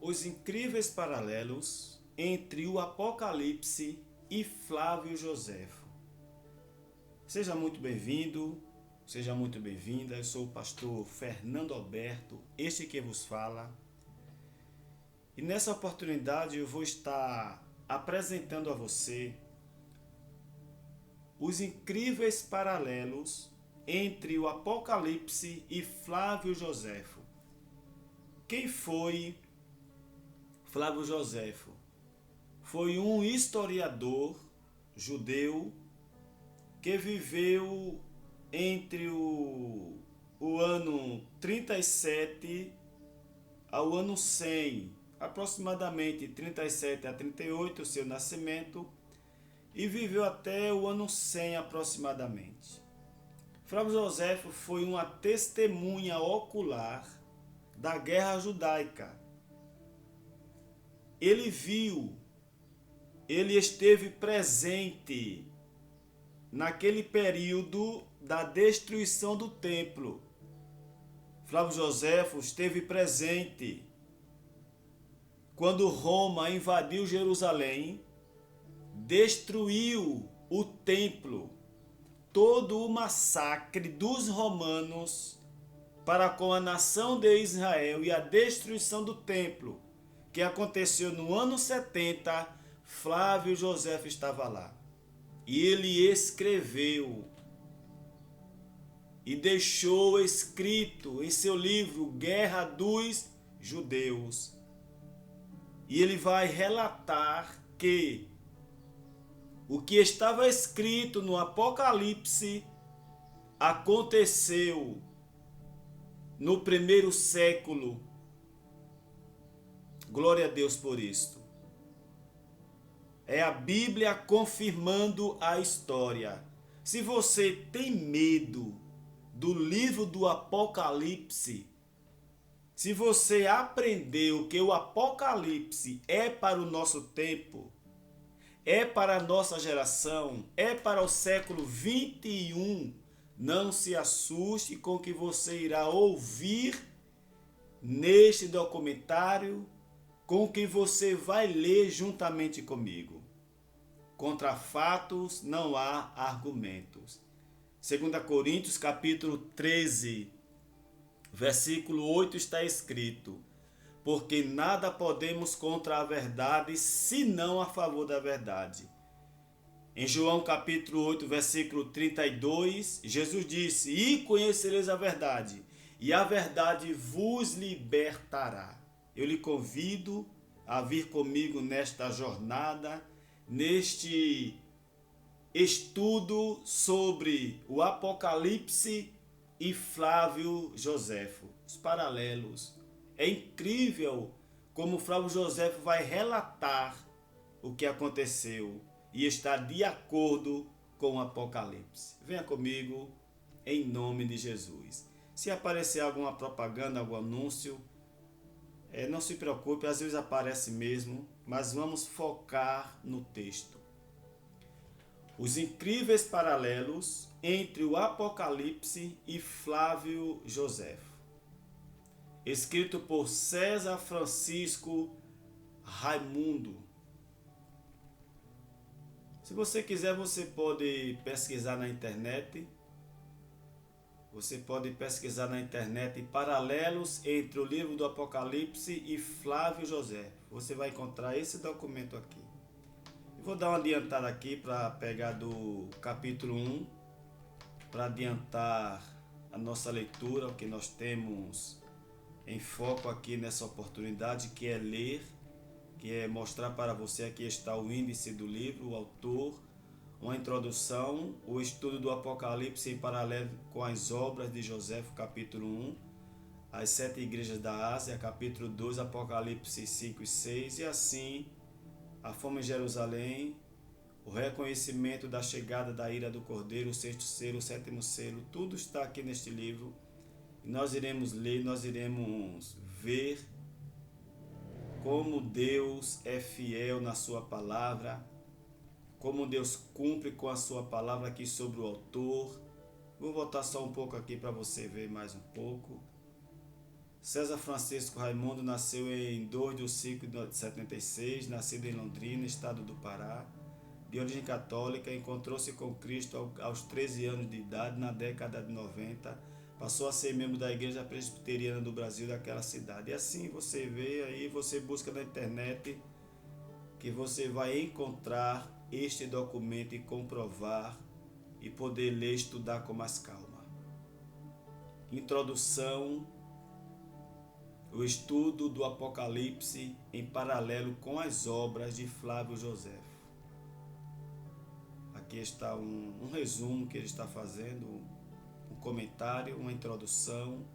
Os incríveis paralelos entre o Apocalipse e Flávio Joséfo. Seja muito bem-vindo, seja muito bem-vinda. Eu sou o pastor Fernando Alberto, este que vos fala. E nessa oportunidade eu vou estar apresentando a você os incríveis paralelos entre o Apocalipse e Flávio Joséfo. Quem foi Flávio Joséfo? Foi um historiador judeu que viveu entre o ano 37 ao ano 100, aproximadamente 37 a 38, o seu nascimento, e viveu até o ano 100 aproximadamente. Flávio Joséfo foi uma testemunha ocular da guerra judaica. Ele viu, ele esteve presente naquele período da destruição do templo. Flávio Joséfo esteve presente quando Roma invadiu Jerusalém, destruiu o templo, todo o massacre dos romanos para com a nação de Israel e a destruição do templo, que aconteceu no ano 70, Flávio Joséfo estava lá. E ele escreveu e deixou escrito em seu livro Guerra dos Judeus. E ele vai relatar que o que estava escrito no Apocalipse aconteceu no primeiro século. Glória a Deus por isto. É a Bíblia confirmando a história. Se você tem medo do livro do Apocalipse, se você aprendeu que o Apocalipse é para o nosso tempo, é para a nossa geração, é para o século 21, não se assuste com o que você irá ouvir neste documentário, com o que você vai ler juntamente comigo. Contra fatos não há argumentos. 2 Coríntios capítulo 13, versículo 8 está escrito: porque nada podemos contra a verdade, senão a favor da verdade. Em João capítulo 8, versículo 32, Jesus disse: e conhecereis a verdade, e a verdade vos libertará. Eu lhe convido a vir comigo nesta jornada, neste estudo sobre o Apocalipse e Flávio Joséfo. Os paralelos. É incrível como Flávio Joséfo vai relatar o que aconteceu e está de acordo com o Apocalipse. Venha comigo em nome de Jesus. Se aparecer alguma propaganda, algum anúncio, não se preocupe, às vezes aparece mesmo, mas vamos focar no texto. Os incríveis paralelos entre o Apocalipse e Flávio Joséfo. Escrito por César Francisco Raimundo. Se você quiser, você pode pesquisar na internet. Você pode pesquisar na internet paralelos entre o livro do Apocalipse e Flávio Joséfo. Você vai encontrar esse documento aqui. Eu vou dar uma adiantada aqui para pegar do capítulo 1, para adiantar a nossa leitura, o que nós temos em foco aqui nessa oportunidade, que é ler, que é mostrar para você, aqui está o índice do livro, o autor, uma introdução, o estudo do Apocalipse em paralelo com as obras de Joséfo, capítulo 1, as 7 igrejas da Ásia, capítulo 2, Apocalipse 5 e 6, e assim, a fome em Jerusalém, o reconhecimento da chegada da ira do Cordeiro, o 6º selo, o 7º selo, tudo está aqui neste livro. E nós iremos ler, nós iremos ver como Deus é fiel na sua palavra, como Deus cumpre com a sua palavra aqui sobre o autor. Vou voltar só um pouco aqui para você ver mais um pouco. César Francisco Raimundo nasceu em 2 de 5 de 76, nascido em Londrina, estado do Pará, de origem católica. Encontrou-se com Cristo aos 13 anos de idade, na década de 90, passou a ser membro da Igreja Presbiteriana do Brasil, daquela cidade. E assim você vê aí, você busca na internet, que você vai encontrar este documento e comprovar e poder ler e estudar com mais calma. Introdução: o estudo do Apocalipse em paralelo com as obras de Flávio José. Aqui está um resumo que ele está fazendo, um comentário, uma introdução.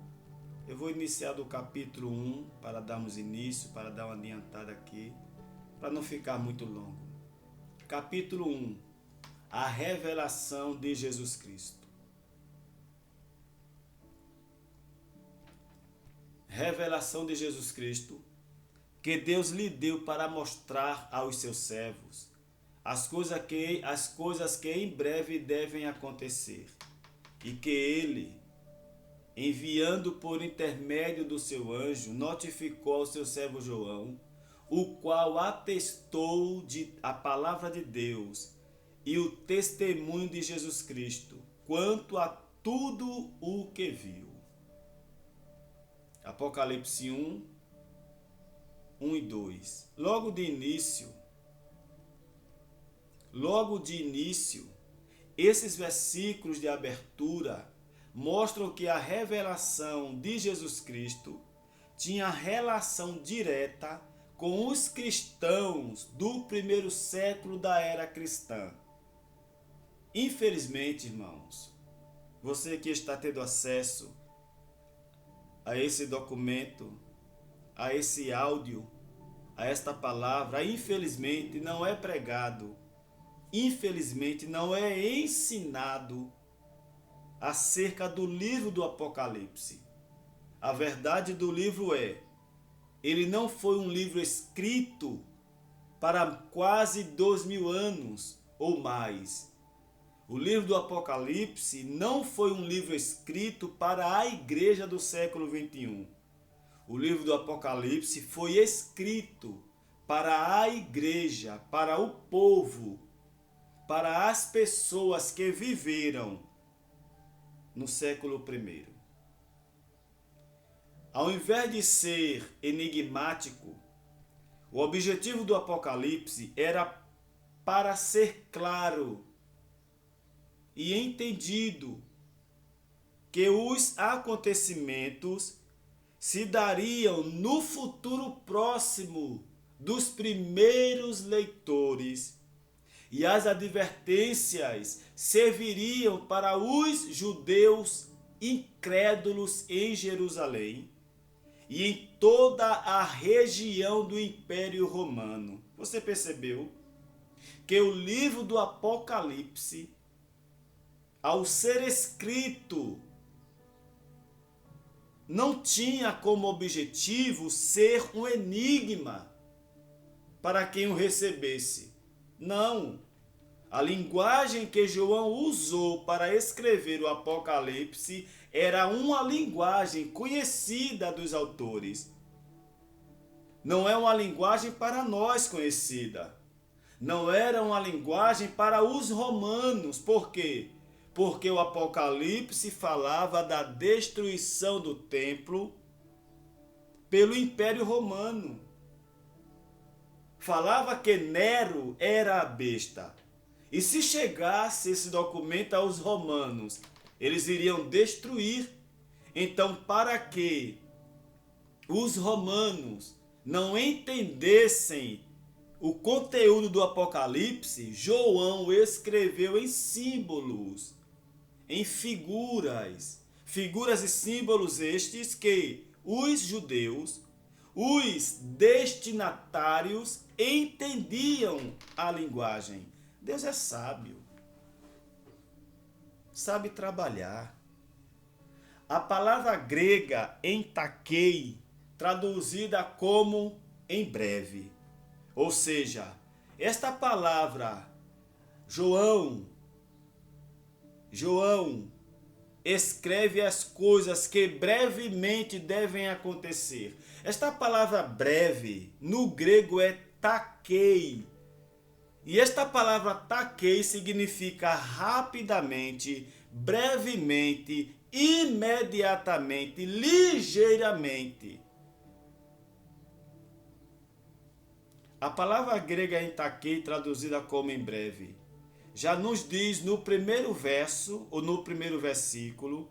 Eu vou iniciar do capítulo 1 para darmos início, para dar uma adiantada aqui, para não ficar muito longo. Capítulo 1. A revelação de Jesus Cristo. Revelação de Jesus Cristo, que Deus lhe deu para mostrar aos seus servos as coisas que em breve devem acontecer, e que ele, enviando por intermédio do seu anjo, notificou ao seu servo João, o qual atestou a palavra de Deus e o testemunho de Jesus Cristo, quanto a tudo o que viu. Apocalipse 1, 1 e 2. Logo de início, esses versículos de abertura mostram que a revelação de Jesus Cristo tinha relação direta com os cristãos do primeiro século da era cristã. Infelizmente, irmãos, você que está tendo acesso a esse documento, a esse áudio, a esta palavra, infelizmente não é pregado, infelizmente não é ensinado acerca do livro do Apocalipse. A verdade do livro ele não foi um livro escrito para quase 2000 anos ou mais. O livro do Apocalipse não foi um livro escrito para a igreja do século 21. O livro do Apocalipse foi escrito para a igreja, para o povo, para as pessoas que viveram no século I. Ao invés de ser enigmático, o objetivo do Apocalipse era para ser claro e entendido que os acontecimentos se dariam no futuro próximo dos primeiros leitores, e as advertências serviriam para os judeus incrédulos em Jerusalém e em toda a região do Império Romano. Você percebeu que o livro do Apocalipse, ao ser escrito, não tinha como objetivo ser um enigma para quem o recebesse. Não. A linguagem que João usou para escrever o Apocalipse era uma linguagem conhecida dos autores. Não é uma linguagem para nós conhecida. Não era uma linguagem para os romanos. Por quê? Porque o Apocalipse falava da destruição do templo pelo Império Romano. Falava que Nero era a besta. E se chegasse esse documento aos romanos, eles iriam destruir. Então, para que os romanos não entendessem o conteúdo do Apocalipse, João escreveu em símbolos, em figuras e símbolos estes que os judeus, os destinatários, entendiam a linguagem. Deus é sábio, sabe trabalhar. A palavra grega entakei, traduzida como em breve. Ou seja, esta palavra João escreve as coisas que brevemente devem acontecer. Esta palavra breve, no grego é takei. E esta palavra takei significa rapidamente, brevemente, imediatamente, ligeiramente. A palavra grega takei, traduzida como em breve, já nos diz no primeiro verso, ou no primeiro versículo,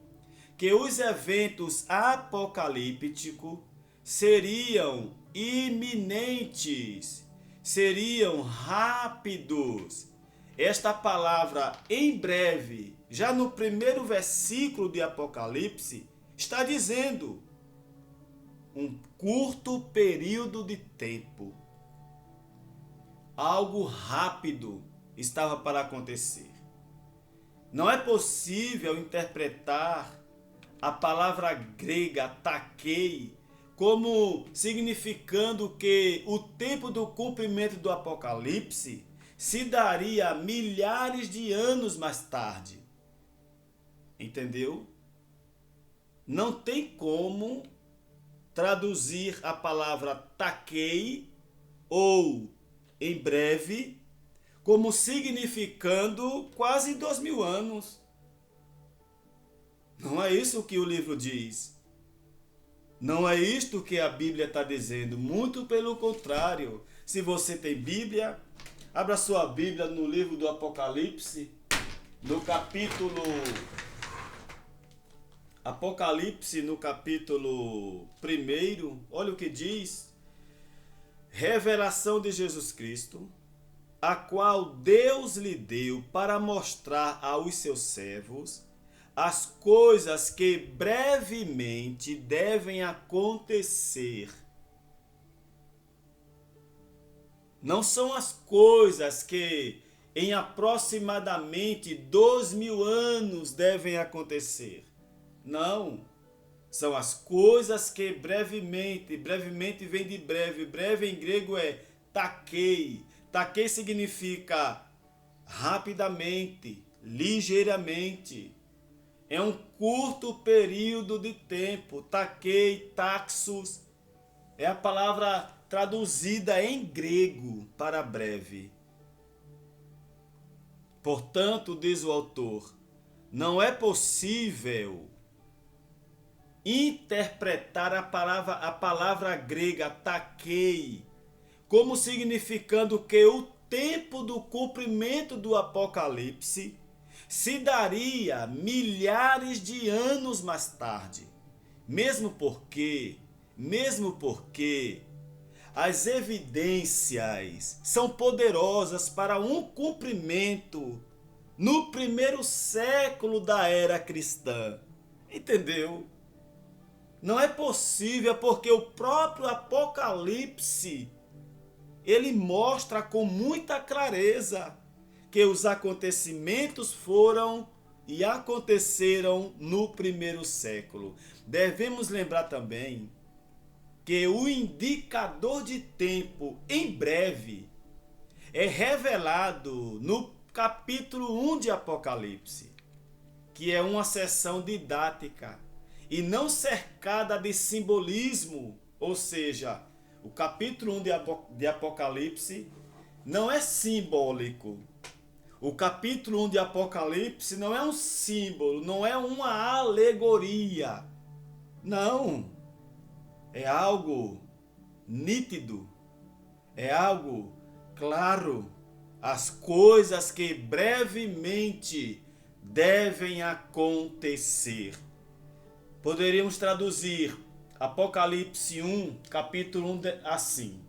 que os eventos apocalípticos seriam iminentes, seriam rápidos. Esta palavra em breve, já no primeiro versículo de Apocalipse, está dizendo um curto período de tempo. Algo rápido estava para acontecer. Não é possível interpretar a palavra grega takei como significando que o tempo do cumprimento do Apocalipse se daria milhares de anos mais tarde. Entendeu? Não tem como traduzir a palavra takei ou em breve como significando quase 2000 anos. Não é isso que o livro diz. Não é isto que a Bíblia está dizendo. Muito pelo contrário. Se você tem Bíblia, abra sua Bíblia no livro do Apocalipse, no capítulo... Apocalipse, no capítulo 1, olha o que diz. Revelação de Jesus Cristo, a qual Deus lhe deu para mostrar aos seus servos as coisas que brevemente devem acontecer. Não são as coisas que em aproximadamente 2000 anos devem acontecer. Não. São as coisas que brevemente vem de breve. Breve em grego é takei. Takei significa rapidamente, ligeiramente. É um curto período de tempo. Takei, taxos, é a palavra traduzida em grego para breve. Portanto, diz o autor, não é possível interpretar a palavra grega takei como significando que o tempo do cumprimento do Apocalipse se daria milhares de anos mais tarde. Mesmo porque as evidências são poderosas para um cumprimento no primeiro século da era cristã. Entendeu? Não é possível porque o próprio Apocalipse ele mostra com muita clareza que os acontecimentos foram e aconteceram no primeiro século. Devemos lembrar também que o indicador de tempo em breve é revelado no capítulo 1 de Apocalipse, que é uma seção didática e não cercada de simbolismo, ou seja, o capítulo 1 de Apocalipse não é simbólico. O capítulo 1 de Apocalipse não é um símbolo, não é uma alegoria. Não. É algo nítido, é algo claro. As coisas que brevemente devem acontecer. Poderíamos traduzir Apocalipse 1, capítulo 1 assim.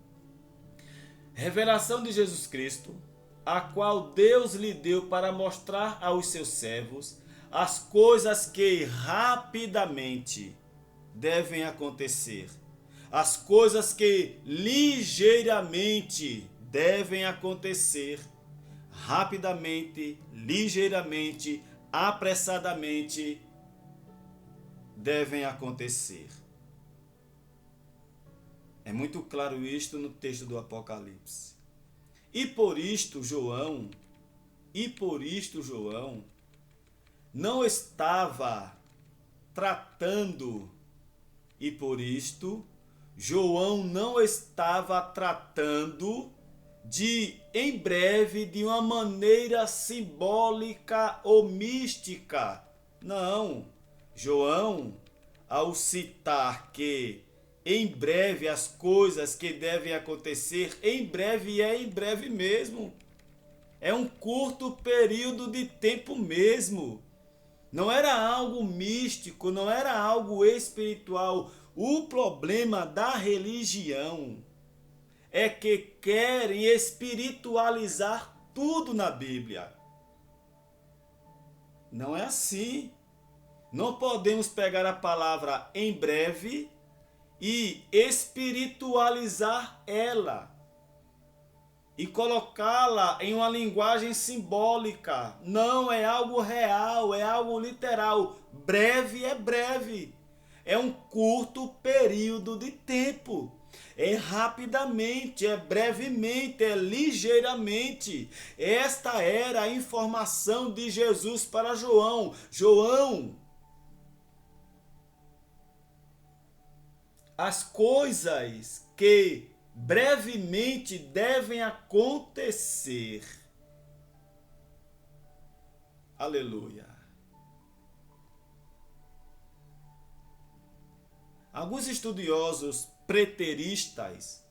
Revelação de Jesus Cristo, a qual Deus lhe deu para mostrar aos seus servos as coisas que rapidamente devem acontecer. As coisas que ligeiramente devem acontecer. Rapidamente, ligeiramente, apressadamente devem acontecer. É muito claro isto no texto do Apocalipse. E por isto João não estava tratando. E por isto, João não estava tratando em breve, de uma maneira simbólica ou mística. Não. João, ao citar que em breve as coisas que devem acontecer, em breve é em breve mesmo. É um curto período de tempo mesmo. Não era algo místico, não era algo espiritual. O problema da religião é que querem espiritualizar tudo na Bíblia. Não é assim. Não podemos pegar a palavra em breve e espiritualizar ela e colocá-la em uma linguagem simbólica. Não, é algo real, é algo literal. Breve é breve. É um curto período de tempo. É rapidamente, é brevemente, é ligeiramente. Esta era a informação de Jesus para João. João, as coisas que brevemente devem acontecer. Aleluia. Alguns estudiosos preteristas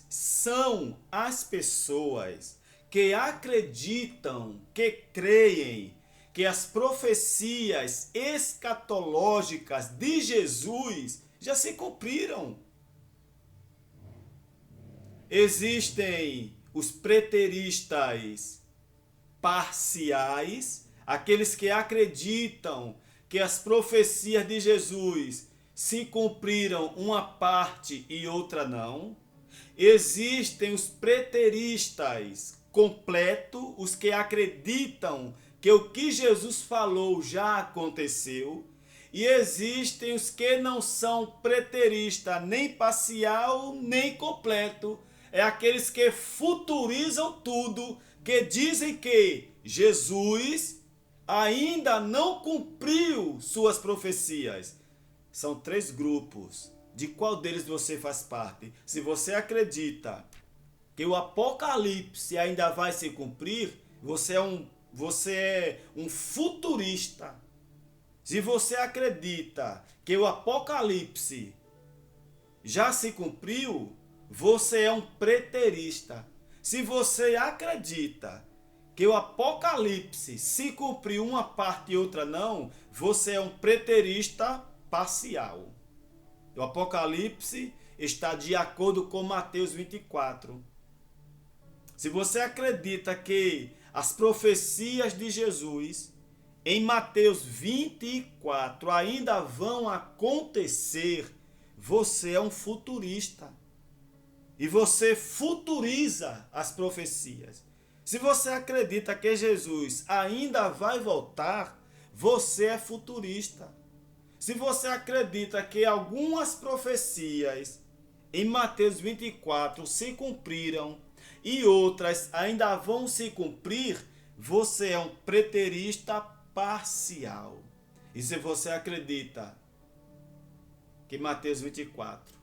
são as pessoas que acreditam, que creem que as profecias escatológicas de Jesus já se cumpriram. Existem os preteristas parciais, aqueles que acreditam que as profecias de Jesus se cumpriram uma parte e outra não. Existem os preteristas completos, os que acreditam que o que Jesus falou já aconteceu. E existem os que não são preteristas, nem parcial, nem completo. É aqueles que futurizam tudo, que dizem que Jesus ainda não cumpriu suas profecias. São 3 grupos. De qual deles você faz parte? Se você acredita que o Apocalipse ainda vai se cumprir, você é um futurista. Se você acredita que o Apocalipse já se cumpriu, você é um preterista. Se você acredita que o Apocalipse se cumpriu uma parte e outra não, você é um preterista parcial. O Apocalipse está de acordo com Mateus 24. Se você acredita que as profecias de Jesus em Mateus 24 ainda vão acontecer, você é um futurista. E você futuriza as profecias. Se você acredita que Jesus ainda vai voltar, você é futurista. Se você acredita que algumas profecias em Mateus 24 se cumpriram e outras ainda vão se cumprir, você é um preterista parcial. E se você acredita que Mateus 24,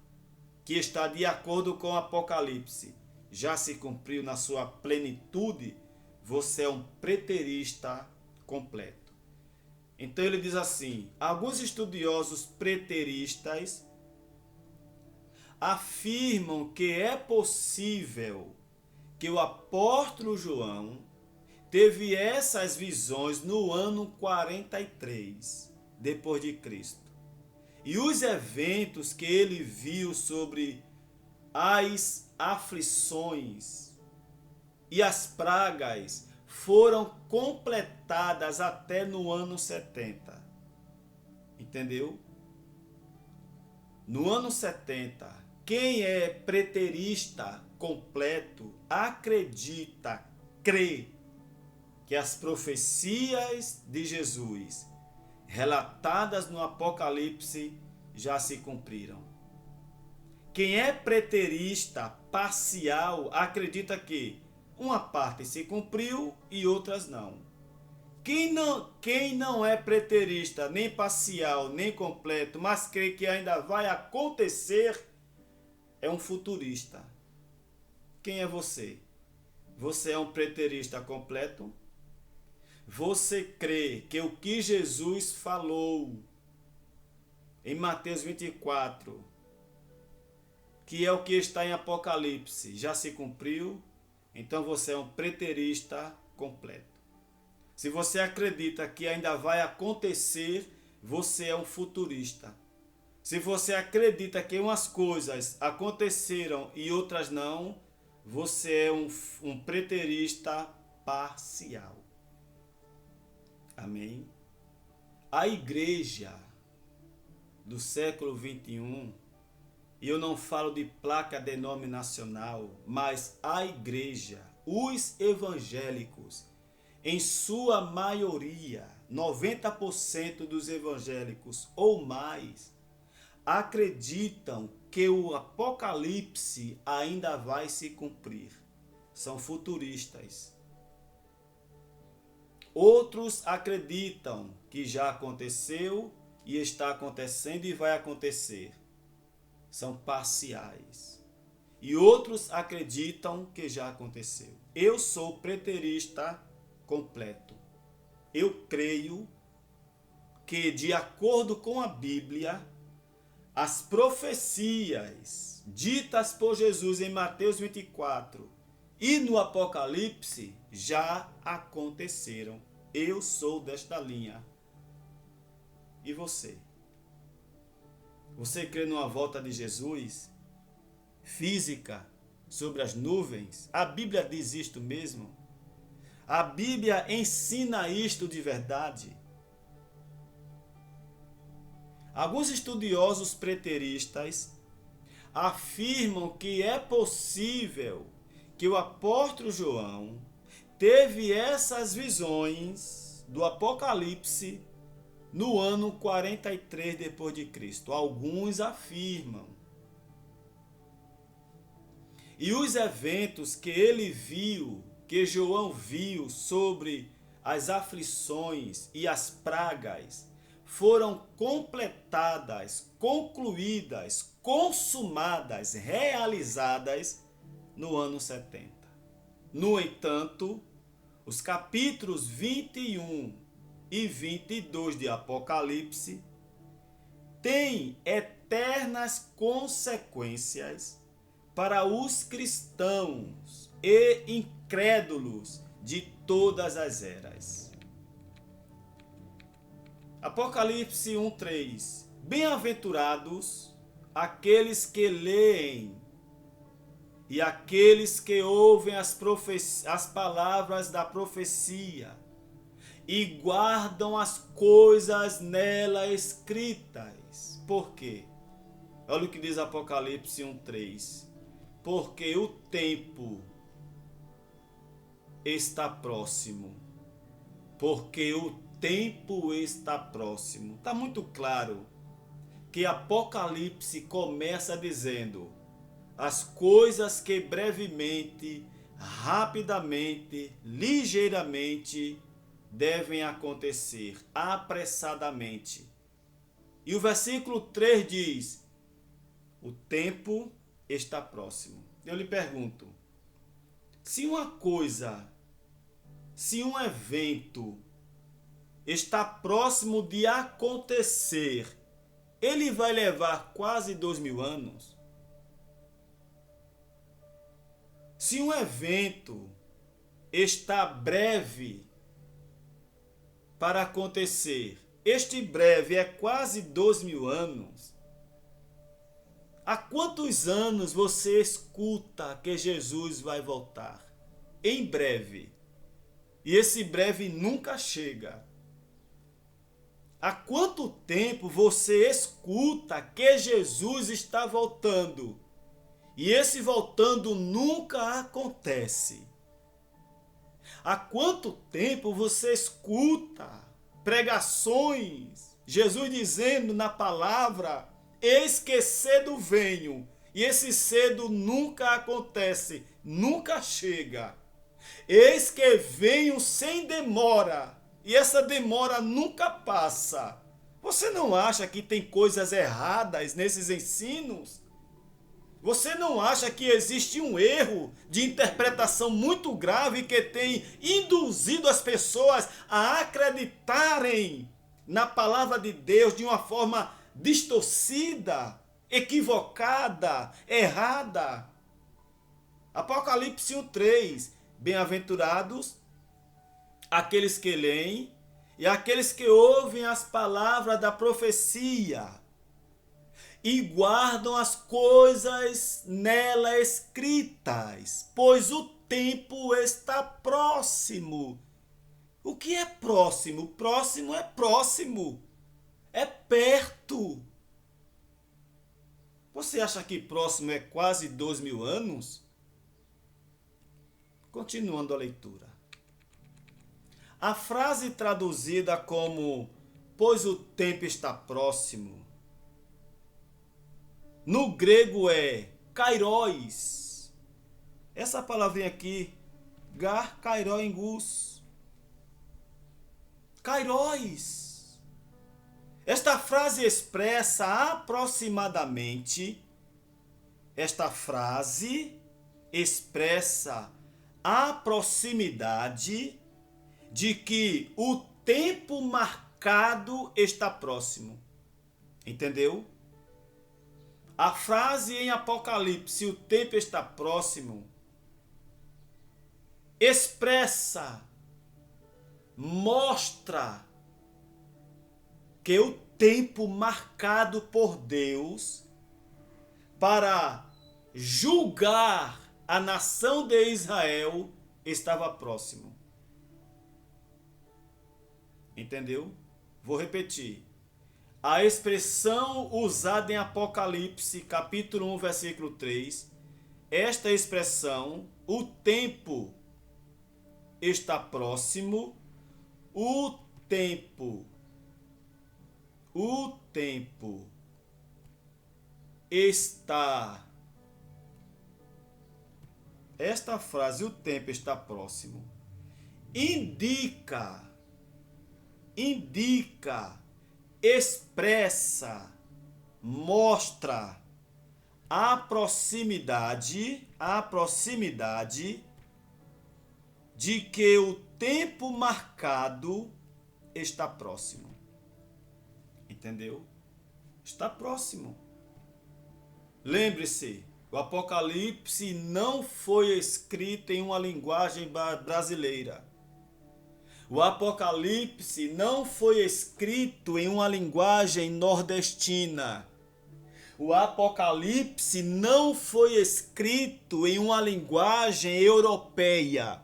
que está de acordo com o Apocalipse, já se cumpriu na sua plenitude, você é um preterista completo. Então ele diz assim: alguns estudiosos preteristas afirmam que é possível que o apóstolo João teve essas visões no ano 43 depois de Cristo. E os eventos que ele viu sobre as aflições e as pragas foram completadas até no ano 70. Entendeu? No ano 70, quem é preterista completo acredita, crê que as profecias de Jesus relatadas no Apocalipse já se cumpriram. Quem é preterista parcial acredita que uma parte se cumpriu e outras não. Quem não é preterista, nem parcial, nem completo, mas crê que ainda vai acontecer, é um futurista. Quem é você? Você é um preterista completo? Você crê que o que Jesus falou em Mateus 24, que é o que está em Apocalipse, já se cumpriu? Então você é um preterista completo. Se você acredita que ainda vai acontecer, você é um futurista. Se você acredita que umas coisas aconteceram e outras não, você é um preterista parcial. Amém? A igreja do século 21, e eu não falo de placa denominacional, mas a igreja, os evangélicos, em sua maioria, 90% dos evangélicos ou mais, acreditam que o Apocalipse ainda vai se cumprir. São futuristas. Outros acreditam que já aconteceu e está acontecendo e vai acontecer. São parciais. E outros acreditam que já aconteceu. Eu sou preterista completo. Eu creio que, de acordo com a Bíblia, as profecias ditas por Jesus em Mateus 24 e no Apocalipse já aconteceram. Eu sou desta linha. E você? Você crê numa volta de Jesus física sobre as nuvens? A Bíblia diz isto mesmo? A Bíblia ensina isto de verdade? Alguns estudiosos preteristas afirmam que é possível que o apóstolo João teve essas visões do Apocalipse no ano 43 depois de Cristo. Alguns afirmam. E os eventos que ele viu, que João viu sobre as aflições e as pragas, foram completadas, concluídas, consumadas, realizadas no ano 70. No entanto, os capítulos 21 e 22 de Apocalipse têm eternas consequências para os cristãos e incrédulos de todas as eras. Apocalipse 1:3. Bem-aventurados aqueles que leem e aqueles que ouvem as palavras da profecia e guardam as coisas nela escritas. Por quê? Olha o que diz Apocalipse 1:3. Porque o tempo está próximo. Porque o tempo está próximo. Está muito claro que Apocalipse começa dizendo as coisas que brevemente, rapidamente, ligeiramente devem acontecer, apressadamente. E o versículo 3 diz: o tempo está próximo. Eu lhe pergunto, se um evento está próximo de acontecer, ele vai levar quase 2000 anos? Se um evento está breve para acontecer, este breve é quase 2000 anos. Há quantos anos você escuta que Jesus vai voltar? Em breve. E esse breve nunca chega. Há quanto tempo você escuta que Jesus está voltando? E esse voltando nunca acontece. Há quanto tempo você escuta pregações, Jesus dizendo na palavra: eis que cedo venho, e esse cedo nunca acontece, nunca chega. Eis que venho sem demora, e essa demora nunca passa. Você não acha que tem coisas erradas nesses ensinos? Você não acha que existe um erro de interpretação muito grave que tem induzido as pessoas a acreditarem na palavra de Deus de uma forma distorcida, equivocada, errada? Apocalipse 1:3. Bem-aventurados aqueles que leem e aqueles que ouvem as palavras da profecia e guardam as coisas nela escritas, pois o tempo está próximo. O que é próximo? Próximo é próximo. É perto. Você acha que próximo é quase 2000 anos? Continuando a leitura. A frase traduzida como "pois o tempo está próximo", no grego é kairos. Essa palavrinha aqui, gar kairoengus. Kairos. Esta frase expressa aproximadamente, a proximidade de que o tempo marcado está próximo. Entendeu? A frase em Apocalipse, o tempo está próximo, expressa, mostra que o tempo marcado por Deus para julgar a nação de Israel estava próximo. Entendeu? Vou repetir. A expressão usada em Apocalipse, capítulo 1, versículo 3, esta expressão, o tempo está próximo, o tempo está. Esta frase, o tempo está próximo, indica, expressa, mostra a proximidade de que o tempo marcado está próximo. Entendeu? Está próximo. Lembre-se, o Apocalipse não foi escrito em uma linguagem brasileira. O Apocalipse não foi escrito em uma linguagem nordestina. O Apocalipse não foi escrito em uma linguagem europeia.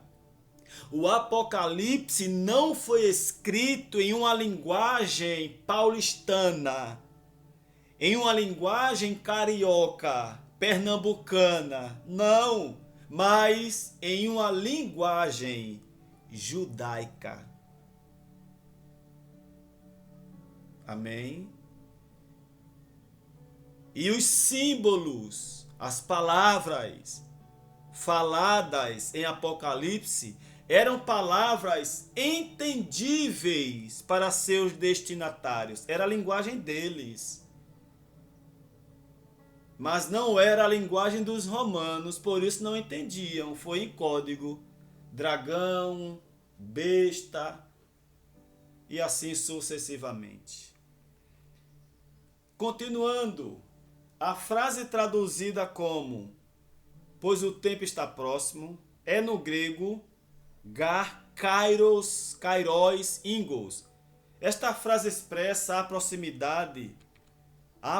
O Apocalipse não foi escrito em uma linguagem paulistana, em uma linguagem carioca, pernambucana. Não, mas em uma linguagem judaica. Amém? E os símbolos, as palavras faladas em Apocalipse eram palavras entendíveis para seus destinatários. Era a linguagem deles. Mas não era a linguagem dos romanos, por isso não entendiam. Foi em código. Dragão, besta e assim sucessivamente. Continuando, a frase traduzida como "pois o tempo está próximo" é no grego gar kairos ingos. Esta frase expressa a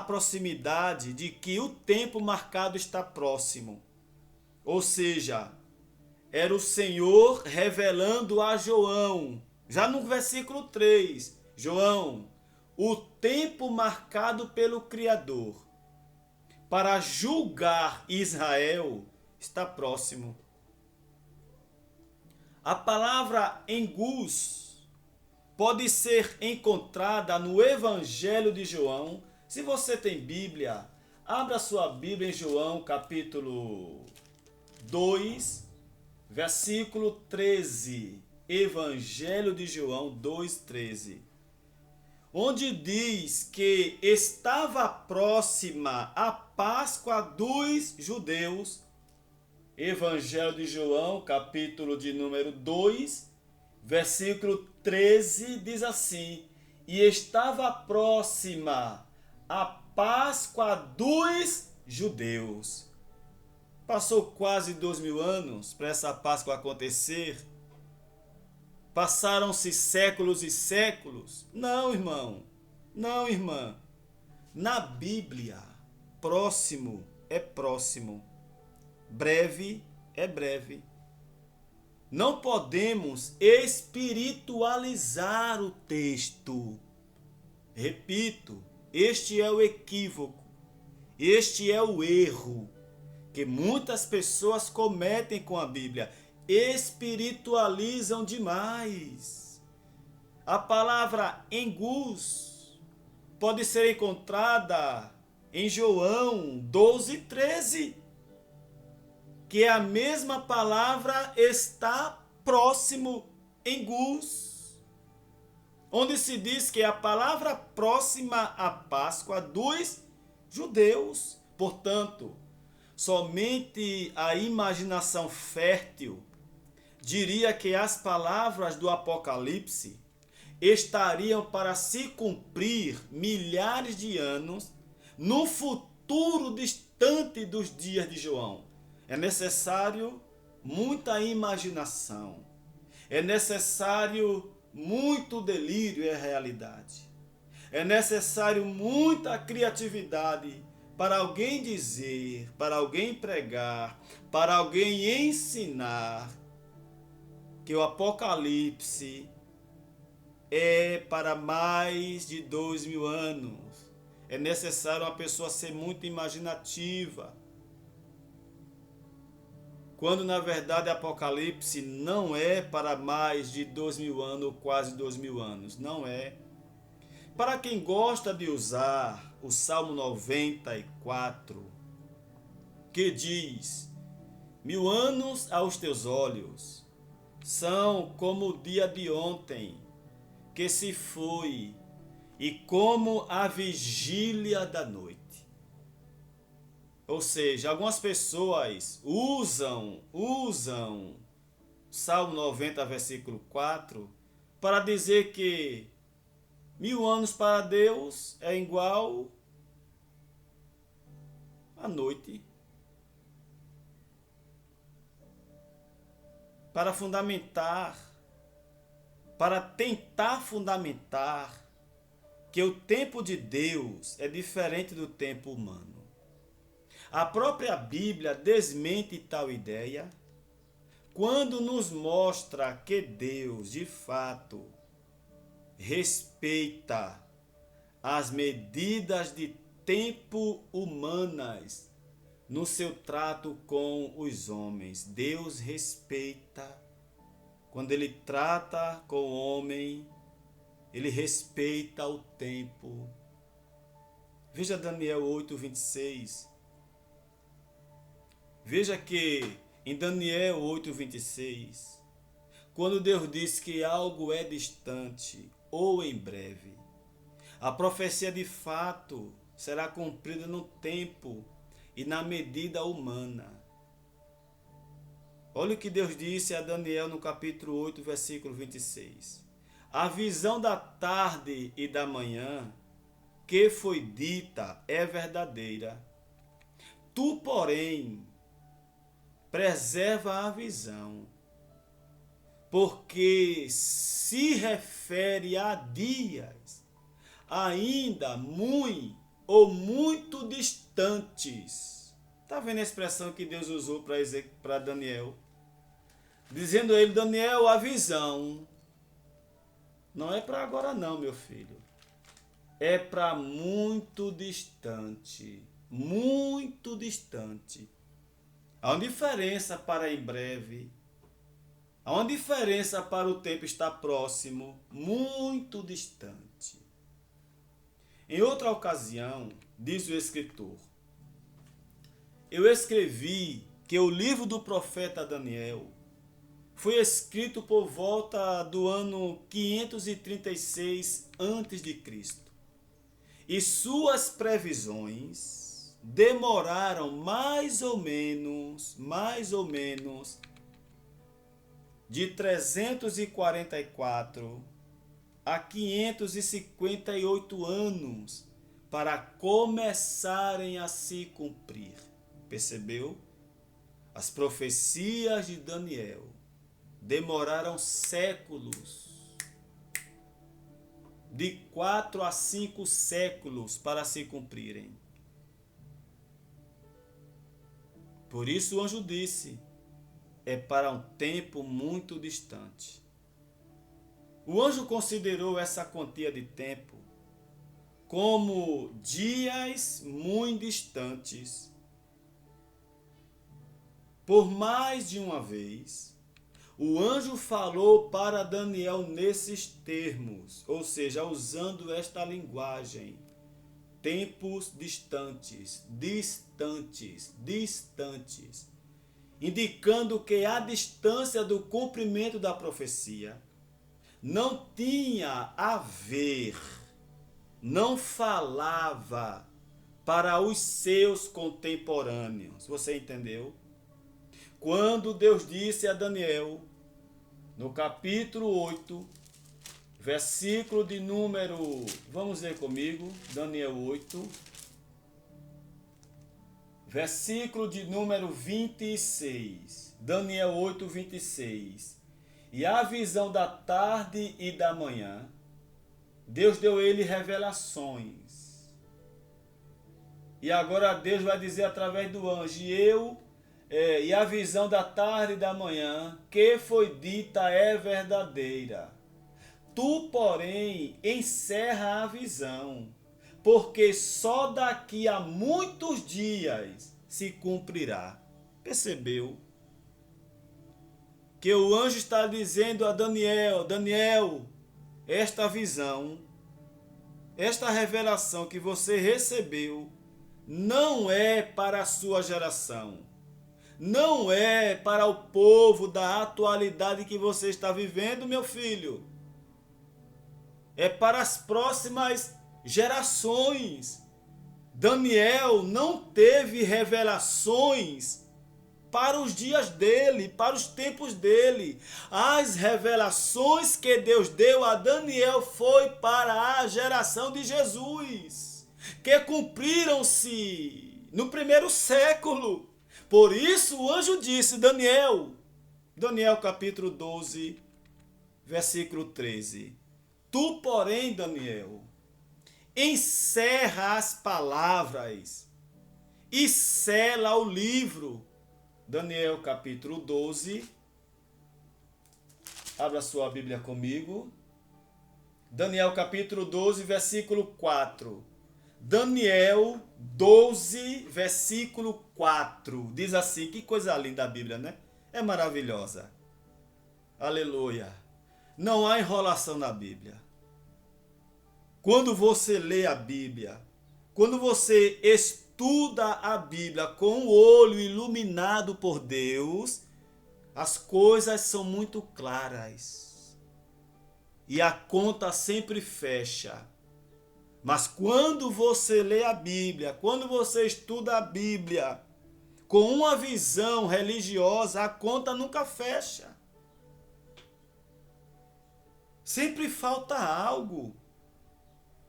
proximidade de que o tempo marcado está próximo. Ou seja, era o Senhor revelando a João, já no versículo 3, João, o tempo marcado pelo Criador para julgar Israel está próximo. A palavra engus pode ser encontrada no Evangelho de João. Se você tem Bíblia, abra sua Bíblia em João capítulo 2, versículo 13. Evangelho de João 2,13, onde diz que estava próxima a Páscoa dos judeus. Evangelho de João, capítulo de número 2, versículo 13, diz assim: e estava próxima a Páscoa dos judeus. Passou quase 2000 anos para essa Páscoa acontecer. Passaram-se séculos e séculos. Não, irmão. Não, irmã. Na Bíblia, próximo é próximo. Breve é breve. Não podemos espiritualizar o texto. Repito, este é o equívoco. Este é o erro que muitas pessoas cometem com a Bíblia. Espiritualizam demais. A palavra engus pode ser encontrada em João 12:13, que a mesma palavra está próximo, engus, onde se diz que a palavra próxima à Páscoa dos judeus. Portanto, somente a imaginação fértil diria que as palavras do Apocalipse estariam para se cumprir milhares de anos no futuro distante dos dias de João. É necessário muita imaginação. É necessário muito delírio e realidade. É necessário muita criatividade para alguém dizer, para alguém pregar, para alguém ensinar que o Apocalipse é para mais de 2000 anos. É necessário uma pessoa ser muito imaginativa. Quando na verdade Apocalipse não é para mais de 2000 anos ou quase 2000 anos. Não é. Para quem gosta de usar o Salmo 94, que diz: 1000 anos aos teus olhos são como o dia de ontem, que se foi, e como a vigília da noite. Ou seja, algumas pessoas usam Salmo 90, versículo 4, para dizer que 1000 anos para Deus é igual a noite. Para fundamentar, para tentar fundamentar que o tempo de Deus é diferente do tempo humano. A própria Bíblia desmente tal ideia quando nos mostra que Deus, de fato, respeita as medidas de tempo humanas no seu trato com os homens. Deus respeita. Quando ele trata com o homem, ele respeita o tempo. Veja Daniel 8:26. Veja que em Daniel 8:26, quando Deus diz que algo é distante ou em breve, a profecia de fato será cumprida no tempo e na medida humana. Olha o que Deus disse a Daniel no capítulo 8, versículo 26. A visão da tarde e da manhã que foi dita é verdadeira. Tu, porém, preserva a visão, porque se refere a dias ainda muito ou muito distantes. Está vendo a expressão que Deus usou para Daniel? Dizendo a ele: Daniel, a visão não é para agora não, meu filho. É para muito distante. Muito distante. Há uma diferença para em breve. Há uma diferença para o tempo estar próximo, muito distante. Em outra ocasião, diz o escritor: eu escrevi que o livro do profeta Daniel foi escrito por volta do ano 536 a.C. E suas previsões demoraram mais ou menos de 344 a 558 anos para começarem a se cumprir. Percebeu? As profecias de Daniel demoraram séculos, de 4 a 5 séculos para se cumprirem. Por isso o anjo disse, é para um tempo muito distante. O anjo considerou essa quantia de tempo como dias muito distantes. Por mais de uma vez, o anjo falou para Daniel nesses termos, ou seja, usando esta linguagem. Tempos distantes, indicando que a distância do cumprimento da profecia não tinha a ver, não falava para os seus contemporâneos. Você entendeu? Quando Deus disse a Daniel, no capítulo 8, versículo de número, vamos ler comigo, Daniel 8, versículo de número 26, Daniel 8, 26. E a visão da tarde e da manhã, Deus deu a ele revelações. E agora Deus vai dizer através do anjo, e a visão da tarde e da manhã, que foi dita é verdadeira. Tu, porém, encerra a visão, porque só daqui a muitos dias se cumprirá. Percebeu? Que o anjo está dizendo a Daniel, Daniel, esta visão, esta revelação que você recebeu, não é para a sua geração. Não é para o povo da atualidade que você está vivendo, meu filho. É para as próximas gerações. Daniel não teve revelações para os dias dele, para os tempos dele. As revelações que Deus deu a Daniel foi para a geração de Jesus, que cumpriram-se no primeiro século. Por isso o anjo disse, Daniel capítulo 12, versículo 13. Tu, porém, Daniel, encerra as palavras e sela o livro. Daniel capítulo 12. Abra sua Bíblia comigo. Daniel capítulo 12, versículo 4. Daniel 12, versículo 4. Diz assim, que coisa linda a Bíblia, né? É maravilhosa. Aleluia. Não há enrolação na Bíblia. Quando você lê a Bíblia, quando você estuda a Bíblia com o olho iluminado por Deus, as coisas são muito claras. E a conta sempre fecha. Mas quando você lê a Bíblia, quando você estuda a Bíblia com uma visão religiosa, a conta nunca fecha. Sempre falta algo.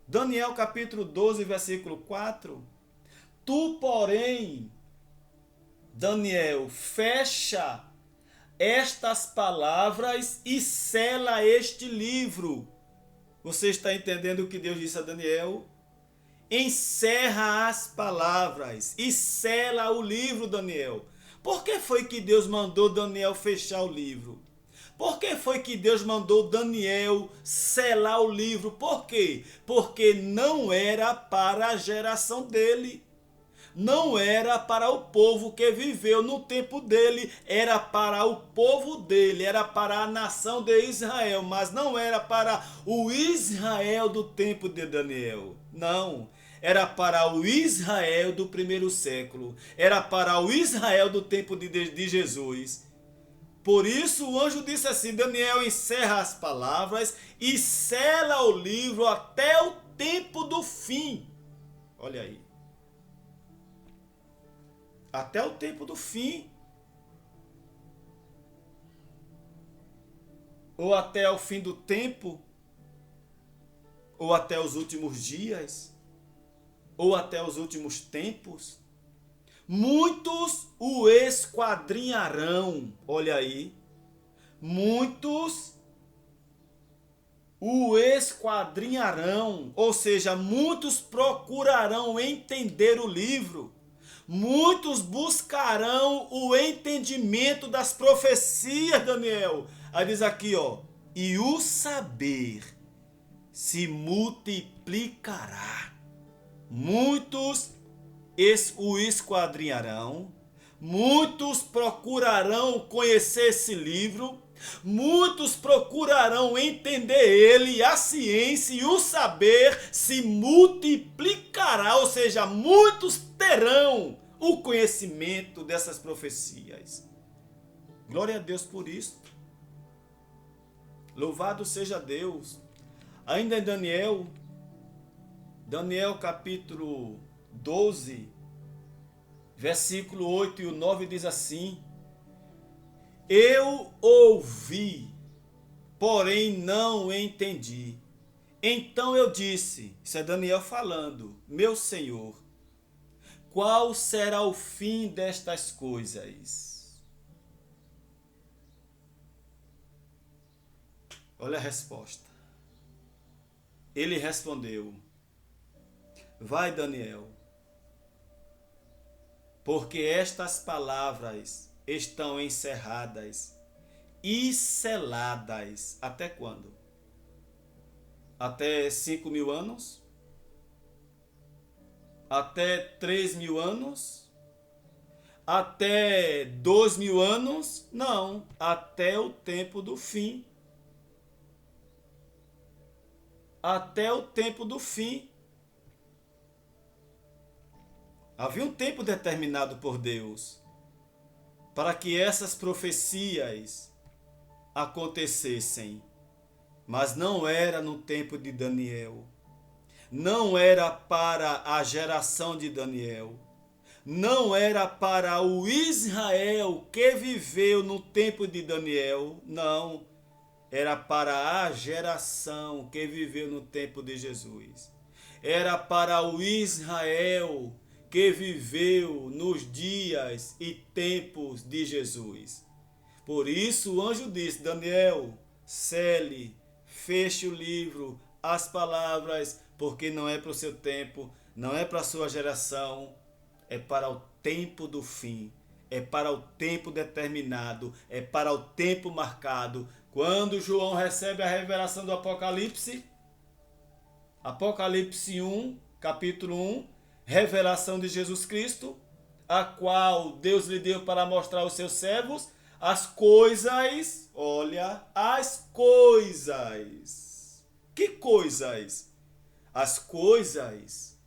Daniel capítulo 12, versículo 4. Tu, porém, Daniel, fecha estas palavras e sela este livro. Você está entendendo o que Deus disse a Daniel? Encerra as palavras e sela o livro, Daniel. Por que foi que Deus mandou Daniel fechar o livro? Por que foi que Deus mandou Daniel selar o livro? Por quê? Porque não era para a geração dele. Não era para o povo que viveu no tempo dele, era para o povo dele, era para a nação de Israel, mas não era para o Israel do tempo de Daniel. Não, era para o Israel do primeiro século, era para o Israel do tempo de Jesus. Por isso o anjo disse assim: Daniel, encerra as palavras e sela o livro até o tempo do fim. Olha aí. Até o tempo do fim. Ou até o fim do tempo. Ou até os últimos dias. Ou até os últimos tempos. Muitos o esquadrinharão. Olha aí. Muitos o esquadrinharão. Ou seja, muitos procurarão entender o livro. Muitos buscarão o entendimento das profecias, Daniel. Aí diz aqui, ó. E o saber se multiplicará. Muitos o esquadrinharão, muitos procurarão conhecer esse livro, muitos procurarão entender ele, a ciência e o saber se multiplicará, ou seja, muitos terão o conhecimento dessas profecias. Glória a Deus por isso. Louvado seja Deus. Ainda em Daniel capítulo 12, versículo 8 e o 9 diz assim: Eu ouvi, porém não entendi. Então eu disse, isso é Daniel falando, meu Senhor, qual será o fim destas coisas? Olha a resposta. Ele respondeu: Vai, Daniel, porque estas palavras estão encerradas e seladas. Até quando? Até 5.000 anos? Até 3.000 anos? Até 2.000 anos? Não, até o tempo do fim. Até o tempo do fim. Havia um tempo determinado por Deus para que essas profecias acontecessem, mas não era no tempo de Daniel, não era para a geração de Daniel, não era para o Israel que viveu no tempo de Daniel, não, era para a geração que viveu no tempo de Jesus, era para o Israel que viveu nos dias e tempos de Jesus. Por isso o anjo disse: Daniel, cele, feche o livro, as palavras, porque não é para o seu tempo, não é para a sua geração, é para o tempo do fim, é para o tempo determinado, é para o tempo marcado. Quando João recebe a revelação do Apocalipse, Apocalipse 1, capítulo 1, revelação de Jesus Cristo, a qual Deus lhe deu para mostrar aos seus servos as coisas, olha, as coisas. Que coisas? As coisas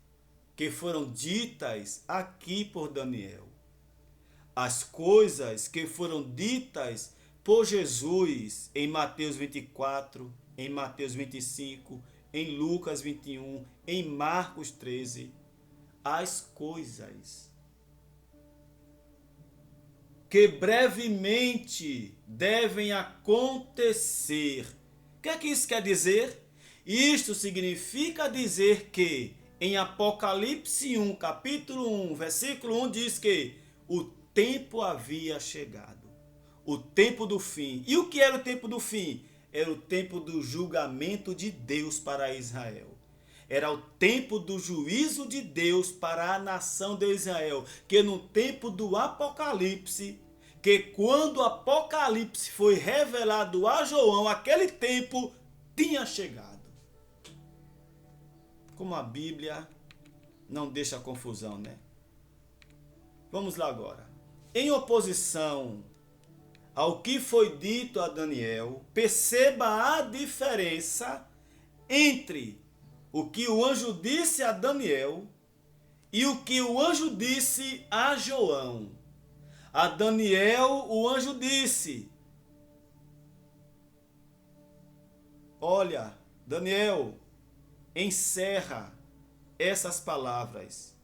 que foram ditas aqui por Daniel. As coisas que foram ditas por Jesus em Mateus 24, em Mateus 25, em Lucas 21, em Marcos 13. As coisas que brevemente devem acontecer. O que é que isso quer dizer? Isto significa dizer que em Apocalipse 1, capítulo 1, versículo 1 diz que o tempo havia chegado, o tempo do fim. E o que era o tempo do fim? Era o tempo do julgamento de Deus para Israel. Era o tempo do juízo de Deus para a nação de Israel, que no tempo do Apocalipse, que quando o Apocalipse foi revelado a João, aquele tempo tinha chegado. Como a Bíblia não deixa confusão, né? Vamos lá agora. Em oposição ao que foi dito a Daniel, perceba a diferença entre o que o anjo disse a Daniel e o que o anjo disse a João. A Daniel, o anjo disse: olha, Daniel, encerra essas palavras.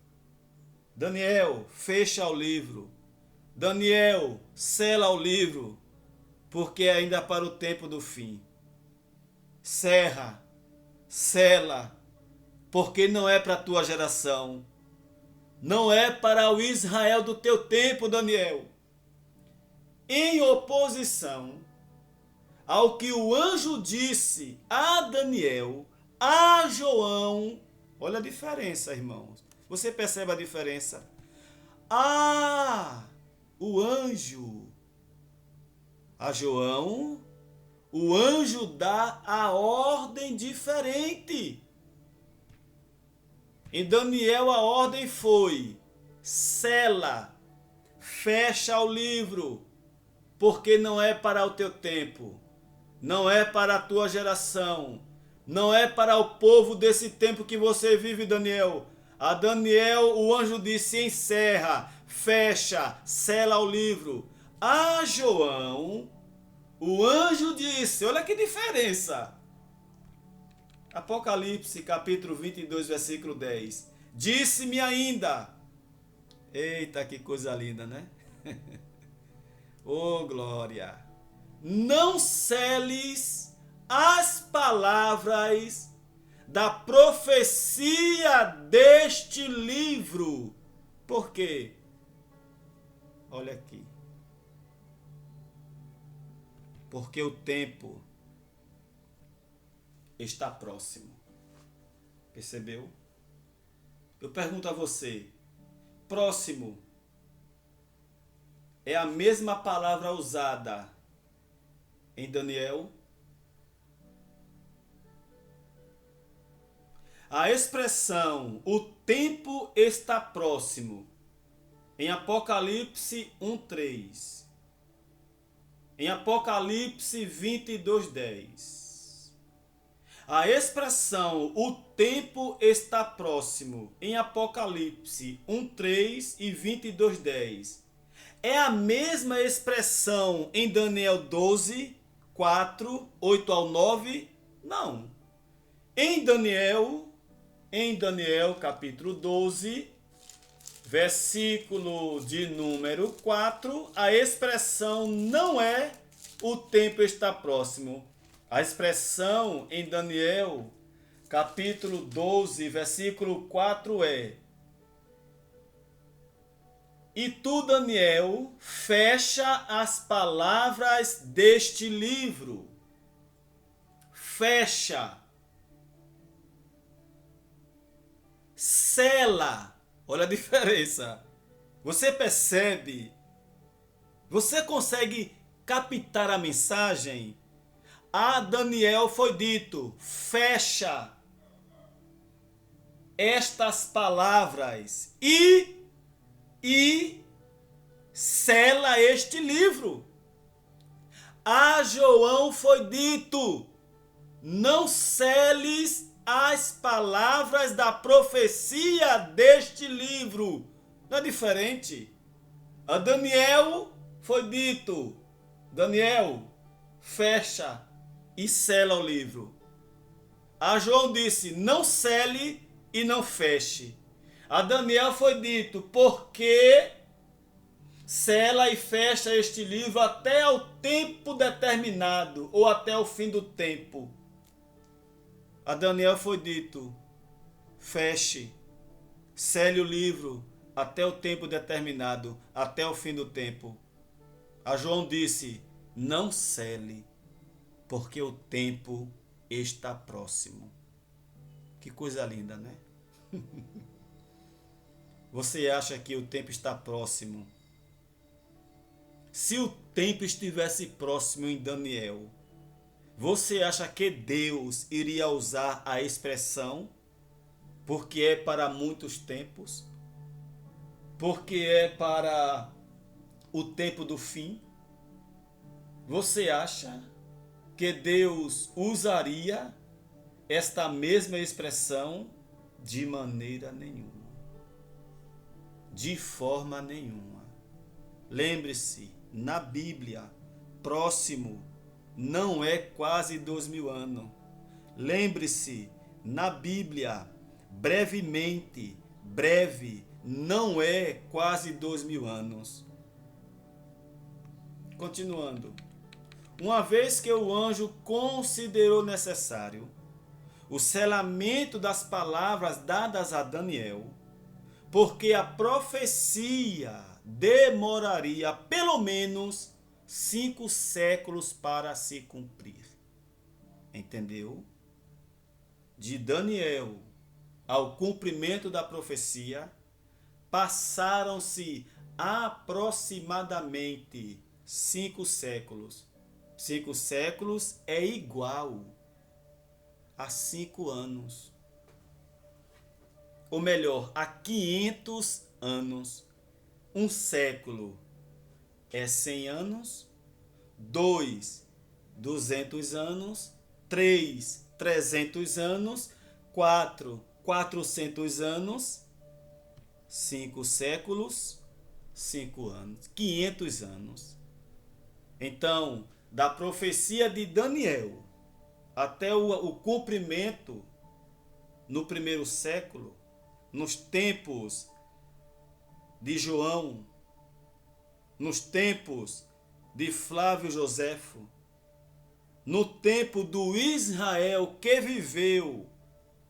Daniel, fecha o livro. Daniel, sela o livro, porque é ainda para o tempo do fim. Cerra, sela, porque não é para a tua geração. Não é para o Israel do teu tempo, Daniel. Em oposição ao que o anjo disse a Daniel, a João, olha a diferença, irmãos. Você percebe a diferença? O anjo, a João, o anjo dá a ordem diferente. Em Daniel a ordem foi: sela, fecha o livro, porque não é para o teu tempo, não é para a tua geração, não é para o povo desse tempo que você vive, Daniel. A Daniel o anjo disse: encerra, fecha, sela o livro. A João o anjo disse, olha que diferença. Apocalipse capítulo 22, versículo 10. Disse-me ainda. Eita, que coisa linda, né? Oh, glória. Não seles as palavras da profecia deste livro. Por quê? Olha aqui. Porque o tempo está próximo. Percebeu? Eu pergunto a você, próximo é a mesma palavra usada em Daniel? A expressão o tempo está próximo em Apocalipse 1:3. Em Apocalipse 22:10. A expressão o tempo está próximo em Apocalipse 1:3 e 22:10 é a mesma expressão em Daniel 12, 4, 8 ao 9? Não. Em Daniel capítulo 12, versículo de número 4, a expressão não é o tempo está próximo. A expressão em Daniel, capítulo 12, versículo 4 é: e tu, Daniel, fecha as palavras deste livro. Fecha. Sela. Olha a diferença. Você percebe? Você consegue captar a mensagem? A Daniel foi dito: fecha estas palavras e sela este livro. A João foi dito: não seles as palavras da profecia deste livro. Não é diferente? A Daniel foi dito: Daniel, fecha e sela o livro. A João disse: não sele e não feche. A Daniel foi dito: porque sela e fecha este livro até o tempo determinado, ou até o fim do tempo. A Daniel foi dito: feche, sele o livro até o tempo determinado, até o fim do tempo. A João disse: não sele, porque o tempo está próximo. Que coisa linda, né? Você acha que o tempo está próximo? Se o tempo estivesse próximo em Daniel, você acha que Deus iria usar a expressão porque é para muitos tempos? Porque é para o tempo do fim? Você acha que Deus usaria esta mesma expressão? De maneira nenhuma. De forma nenhuma. Lembre-se, na Bíblia, próximo não é quase 2000 anos. Lembre-se, na Bíblia, brevemente, breve, não é quase 2000 anos. Continuando. Uma vez que o anjo considerou necessário o selamento das palavras dadas a Daniel, porque a profecia demoraria pelo menos 5 séculos para se cumprir. Entendeu? De Daniel ao cumprimento da profecia, passaram-se aproximadamente 5 séculos. 5 séculos é igual a 5 anos. Ou melhor, a 500 anos. Um século é 100 anos, 2, 200 anos, 3, 300 anos, 4, 400 anos, 5 séculos, 5 anos, 500 anos. Então, da profecia de Daniel até o cumprimento no primeiro século, nos tempos de João, nos tempos de Flávio Joséfo, no tempo do Israel que viveu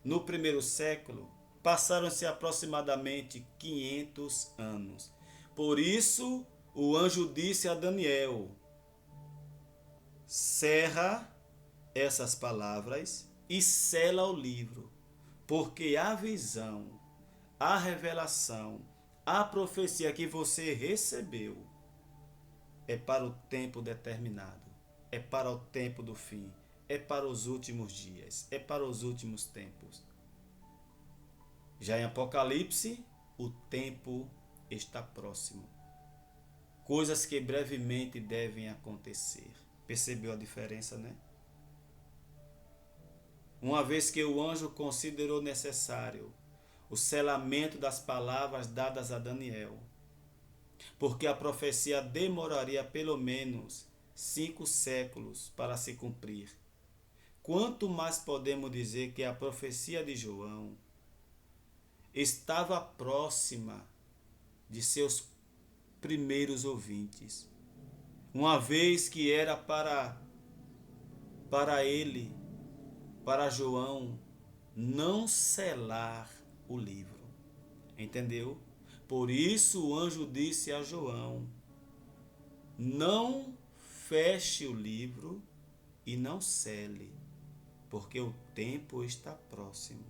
no primeiro século, passaram-se aproximadamente 500 anos. Por isso, o anjo disse a Daniel: cerra essas palavras e sela o livro, porque a visão, a revelação, a profecia que você recebeu é para o tempo determinado, é para o tempo do fim, é para os últimos dias, é para os últimos tempos. Já em Apocalipse, o tempo está próximo. Coisas que brevemente devem acontecer. Percebeu a diferença, né? Uma vez que o anjo considerou necessário o selamento das palavras dadas a Daniel, porque a profecia demoraria pelo menos 5 séculos para se cumprir. Quanto mais podemos dizer que a profecia de João estava próxima de seus primeiros ouvintes, uma vez que era para ele, para João, não selar o livro. Entendeu? Por isso o anjo disse a João: não feche o livro e não cele, porque o tempo está próximo.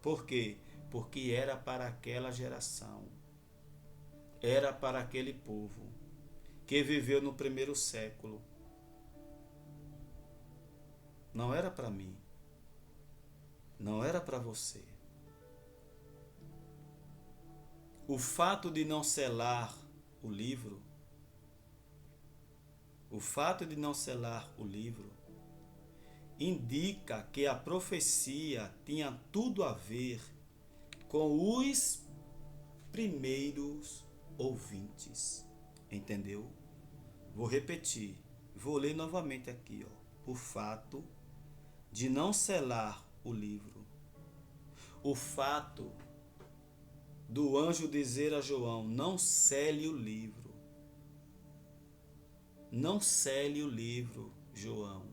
Por quê? Porque era para aquela geração, era para aquele povo que viveu no primeiro século. Não era para mim, não era para você. O fato de não selar o livro, indica que a profecia tinha tudo a ver com os primeiros ouvintes. Entendeu? Vou repetir, vou ler novamente aqui, ó. O fato de não selar o livro, o fato do anjo dizer a João: não cele o livro. Não cele o livro, João.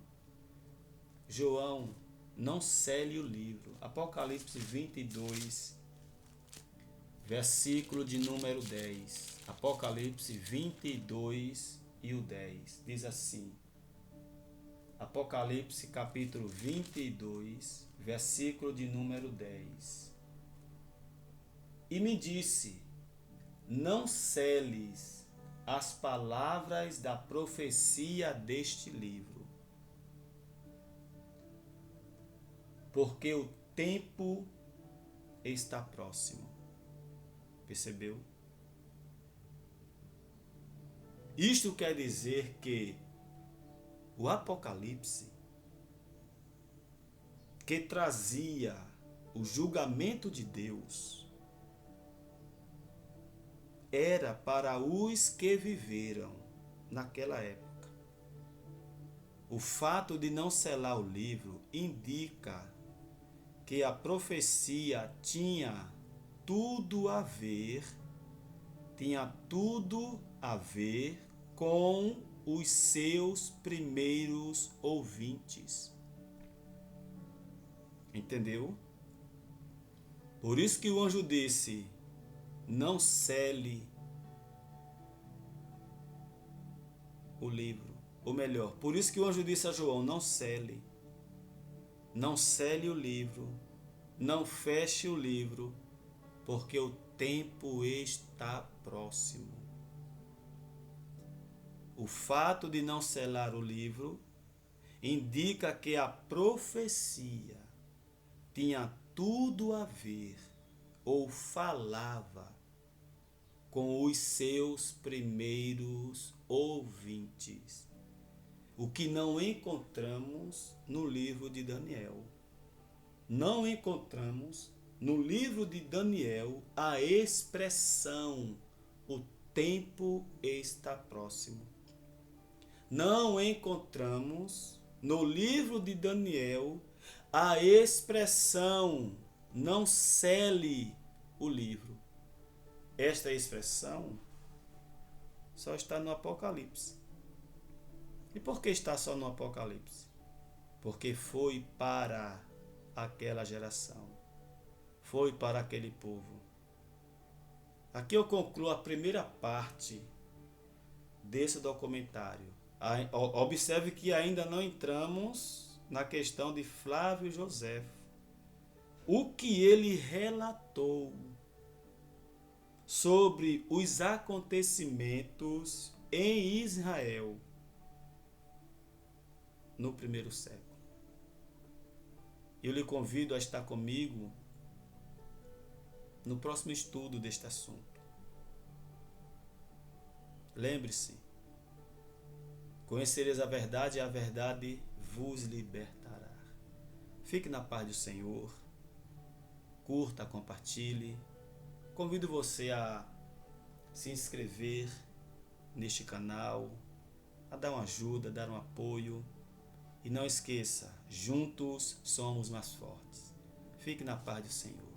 João, não cele o livro. Apocalipse 22, versículo de número 10. Apocalipse 22 e o 10. Diz assim. Apocalipse capítulo 22, versículo de número 10. E me disse: não seles as palavras da profecia deste livro, porque o tempo está próximo. Percebeu? Isto quer dizer que o Apocalipse, que trazia o julgamento de Deus, era para os que viveram naquela época. O fato de não selar o livro indica que a profecia tinha tudo a ver com os seus primeiros ouvintes. Entendeu? Por isso que o anjo disse: não cele o livro. Ou melhor, por isso que o anjo disse a João: não cele. Não cele o livro. Não feche o livro, porque o tempo está próximo. O fato de não selar o livro indica que a profecia tinha tudo a ver ou falava com os seus primeiros ouvintes. O que não encontramos no livro de Daniel. Não encontramos no livro de Daniel a expressão: o tempo está próximo. Não encontramos no livro de Daniel a expressão: não cele o livro. Esta expressão só está no Apocalipse. E por que está só no Apocalipse? Porque foi para aquela geração, foi para aquele povo. Aqui eu concluo a primeira parte desse documentário. Observe que ainda não entramos na questão de Flávio Joséfo. O que ele relatou sobre os acontecimentos em Israel no primeiro século. Eu lhe convido a estar comigo no próximo estudo deste assunto. Lembre-se, conhecereis a verdade e a verdade vos libertará. Fique na paz do Senhor, curta, compartilhe. Convido você a se inscrever neste canal, a dar uma ajuda, a dar um apoio. E não esqueça, juntos somos mais fortes. Fique na paz do Senhor.